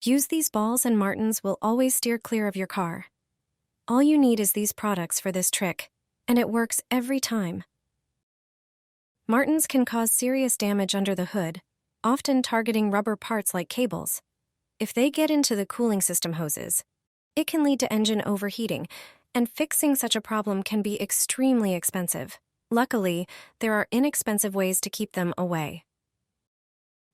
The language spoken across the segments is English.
Use these balls and Martens will always steer clear of your car. All you need is these products for this trick, and it works every time. Martens can cause serious damage under the hood, often targeting rubber parts like cables. If they get into the cooling system hoses, it can lead to engine overheating, and fixing such a problem can be extremely expensive. Luckily, there are inexpensive ways to keep them away.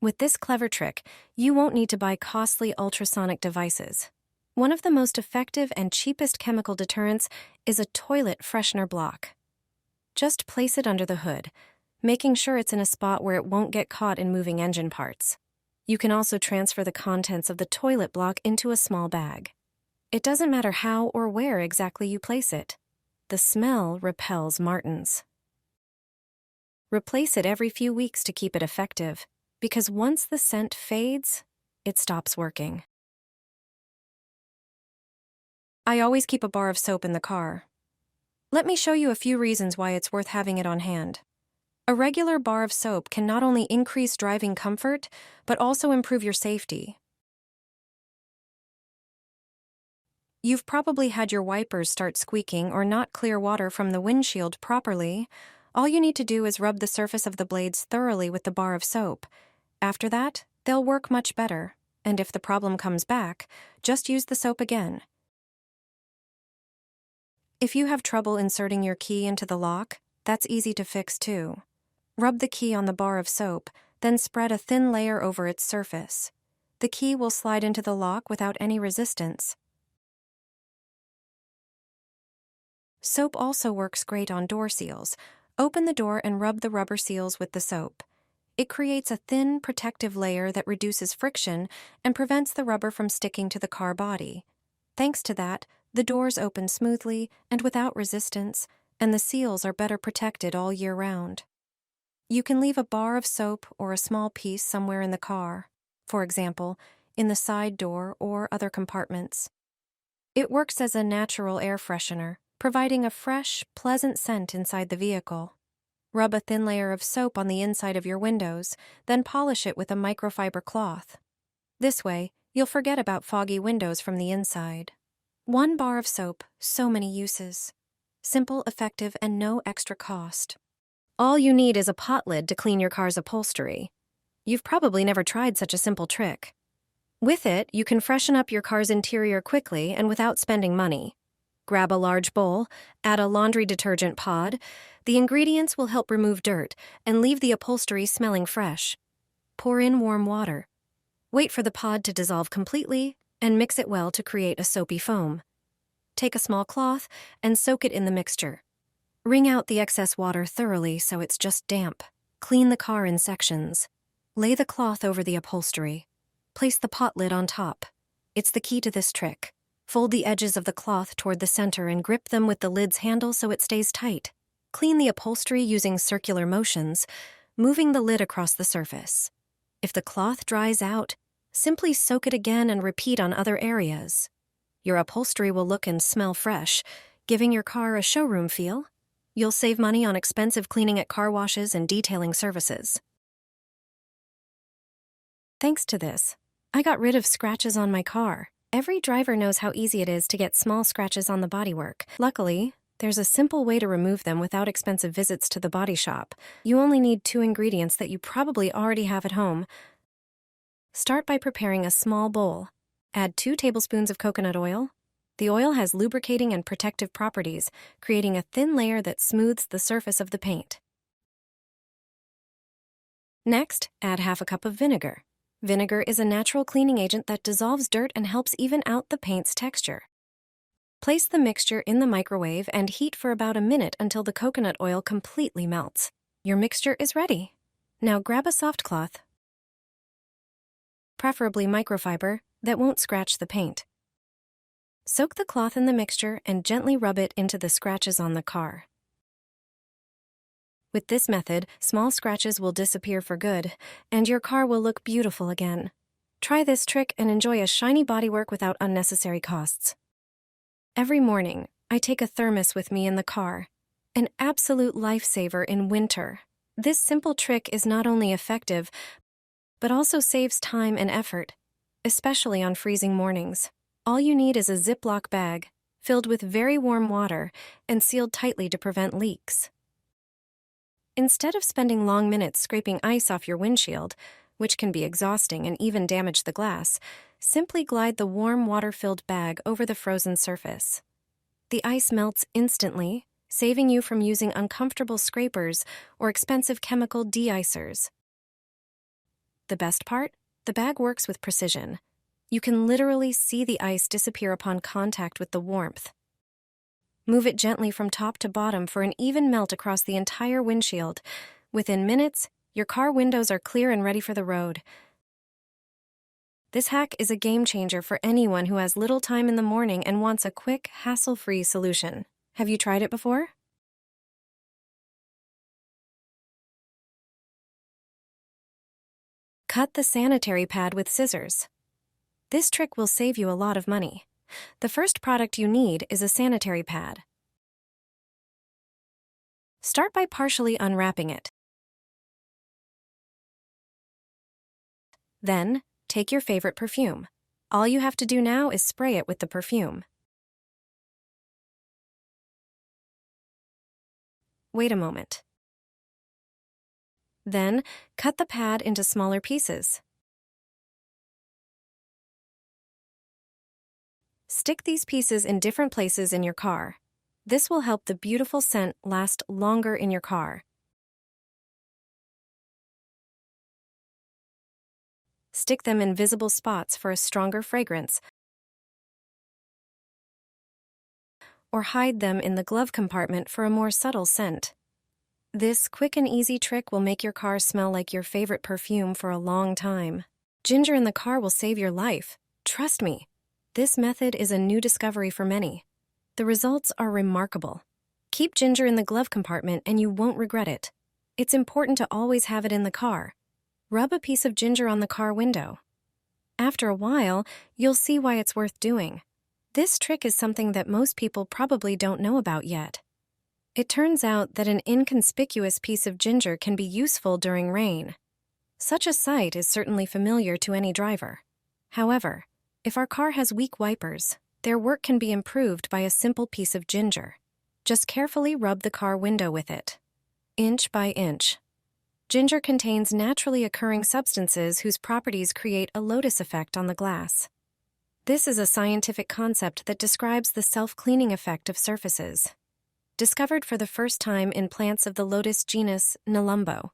With this clever trick, you won't need to buy costly ultrasonic devices. One of the most effective and cheapest chemical deterrents is a toilet freshener block. Just place it under the hood, making sure it's in a spot where it won't get caught in moving engine parts. You can also transfer the contents of the toilet block into a small bag. It doesn't matter how or where exactly you place it. The smell repels Martens. Replace it every few weeks to keep it effective, because once the scent fades, it stops working. I always keep a bar of soap in the car. Let me show you a few reasons why it's worth having it on hand. A regular bar of soap can not only increase driving comfort, but also improve your safety. You've probably had your wipers start squeaking or not clear water from the windshield properly. All you need to do is rub the surface of the blades thoroughly with the bar of soap. After that, they'll work much better, and if the problem comes back, just use the soap again. If you have trouble inserting your key into the lock, that's easy to fix too. Rub the key on the bar of soap, then spread a thin layer over its surface. The key will slide into the lock without any resistance. Soap also works great on door seals. Open the door and rub the rubber seals with the soap. It creates a thin, protective layer that reduces friction and prevents the rubber from sticking to the car body. Thanks to that, the doors open smoothly and without resistance, and the seals are better protected all year round. You can leave a bar of soap or a small piece somewhere in the car, for example, in the side door or other compartments. It works as a natural air freshener, providing a fresh, pleasant scent inside the vehicle. Rub a thin layer of soap on the inside of your windows, then polish it with a microfiber cloth. This way, you'll forget about foggy windows from the inside. One bar of soap, so many uses. Simple, effective, and no extra cost. All you need is a pot lid to clean your car's upholstery. You've probably never tried such a simple trick. With it, you can freshen up your car's interior quickly and without spending money. Grab a large bowl, add a laundry detergent pod. The ingredients will help remove dirt and leave the upholstery smelling fresh. Pour in warm water. Wait for the pod to dissolve completely and mix it well to create a soapy foam. Take a small cloth and soak it in the mixture. Wring out the excess water thoroughly so it's just damp. Clean the car in sections. Lay the cloth over the upholstery. Place the pot lid on top. It's the key to this trick. Fold the edges of the cloth toward the center and grip them with the lid's handle so it stays tight. Clean the upholstery using circular motions, moving the lid across the surface. If the cloth dries out, simply soak it again and repeat on other areas. Your upholstery will look and smell fresh, giving your car a showroom feel. You'll save money on expensive cleaning at car washes and detailing services. Thanks to this, I got rid of scratches on my car. Every driver knows how easy it is to get small scratches on the bodywork. Luckily, there's a simple way to remove them without expensive visits to the body shop. You only need 2 ingredients that you probably already have at home. Start by preparing a small bowl. Add 2 tablespoons of coconut oil. The oil has lubricating and protective properties, creating a thin layer that smooths the surface of the paint. Next, add half a cup of vinegar. Vinegar is a natural cleaning agent that dissolves dirt and helps even out the paint's texture. Place the mixture in the microwave and heat for about a minute until the coconut oil completely melts. Your mixture is ready. Now grab a soft cloth, preferably microfiber, that won't scratch the paint. Soak the cloth in the mixture and gently rub it into the scratches on the car. With this method, small scratches will disappear for good, and your car will look beautiful again. Try this trick and enjoy a shiny bodywork without unnecessary costs. Every morning, I take a thermos with me in the car, an absolute lifesaver in winter. This simple trick is not only effective, but also saves time and effort. especially on freezing mornings. All you need is a Ziploc bag, filled with very warm water and sealed tightly to prevent leaks. Instead of spending long minutes scraping ice off your windshield, which can be exhausting and even damage the glass, simply glide the warm water-filled bag over the frozen surface. The ice melts instantly, saving you from using uncomfortable scrapers or expensive chemical de-icers. The best part? The bag works with precision. You can literally see the ice disappear upon contact with the warmth. Move it gently from top to bottom for an even melt across the entire windshield. Within minutes, your car windows are clear and ready for the road. This hack is a game changer for anyone who has little time in the morning and wants a quick, hassle-free solution. Have you tried it before? Cut the sanitary pad with scissors. This trick will save you a lot of money. The first product you need is a sanitary pad. Start by partially unwrapping it. Then, take your favorite perfume. All you have to do now is spray it with the perfume. Wait a moment. Then, cut the pad into smaller pieces. Stick these pieces in different places in your car. This will help the beautiful scent last longer in your car. Stick them in visible spots for a stronger fragrance, or hide them in the glove compartment for a more subtle scent. This quick and easy trick will make your car smell like your favorite perfume for a long time. Ginger in the car will save your life. Trust me, this method is a new discovery for many. The results are remarkable. Keep ginger in the glove compartment and you won't regret it. It's important to always have it in the car. Rub a piece of ginger on the car window. After a while, you'll see why it's worth doing. This trick is something that most people probably don't know about yet. It turns out that an inconspicuous piece of ginger can be useful during rain. Such a sight is certainly familiar to any driver. However, if our car has weak wipers, their work can be improved by a simple piece of ginger. Just carefully rub the car window with it, inch by inch. Ginger contains naturally occurring substances whose properties create a lotus effect on the glass. This is a scientific concept that describes the self-cleaning effect of surfaces. Discovered for the first time in plants of the lotus genus Nelumbo.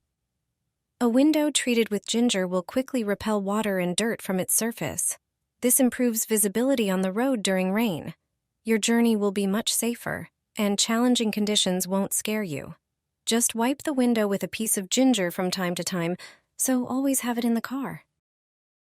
A window treated with ginger will quickly repel water and dirt from its surface. This improves visibility on the road during rain. Your journey will be much safer, and challenging conditions won't scare you. Just wipe the window with a piece of ginger from time to time, so always have it in the car.